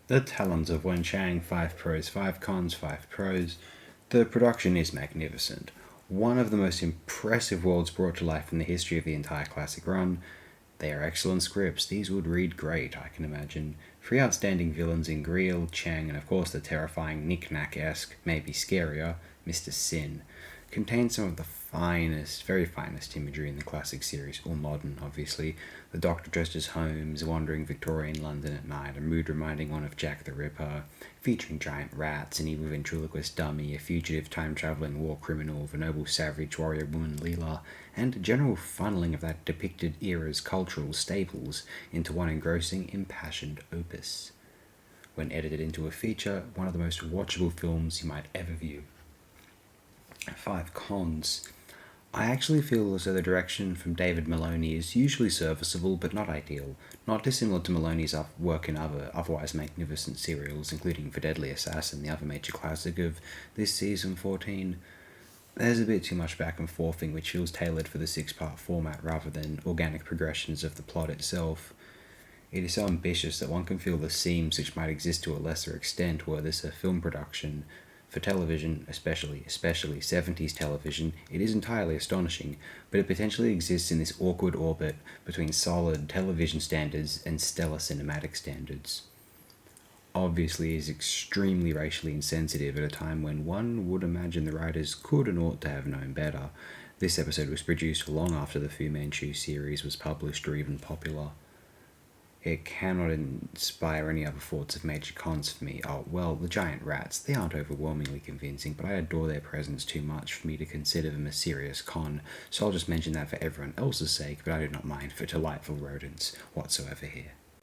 The Talons of Weng-Chiang, 5 pros, 5 cons, 5 pros. The production is magnificent. One of the most impressive worlds brought to life in the history of the entire classic run. They are excellent scripts. These would read great, I can imagine. 3 outstanding villains in Greel, Chang, and of course the terrifying Knick-Knack-esque, maybe scarier, Mr. Sin. Contain some of the finest, very finest imagery in the classic series, or modern, obviously. The Doctor dressed as Holmes, wandering Victorian London at night, a mood reminding one of Jack the Ripper, featuring giant rats, an evil ventriloquist dummy, a fugitive time-travelling war criminal, the noble savage warrior woman Leela, and a general funneling of that depicted era's cultural staples into one engrossing, impassioned opus. When edited into a feature, one of the most watchable films you might ever view. 5 cons. I actually feel as though the direction from David Maloney is usually serviceable but not ideal, not dissimilar to Maloney's work in other otherwise magnificent serials, including The Deadly Assassin, the other major classic of this season 14. There's a bit too much back and forthing which feels tailored for the 6-part format rather than organic progressions of the plot itself. It is so ambitious that one can feel the seams which might exist to a lesser extent were this a film production. For television, especially 70s television, it is entirely astonishing, but it potentially exists in this awkward orbit between solid television standards and stellar cinematic standards. Obviously, it is extremely racially insensitive at a time when one would imagine the writers could and ought to have known better. This episode was produced long after the Fu Manchu series was published or even popular. It cannot inspire any other thoughts of major cons for me. Oh, well, the giant rats, they aren't overwhelmingly convincing, but I adore their presence too much for me to consider them a serious con, so I'll just mention that for everyone else's sake, but I do not mind for delightful rodents whatsoever here.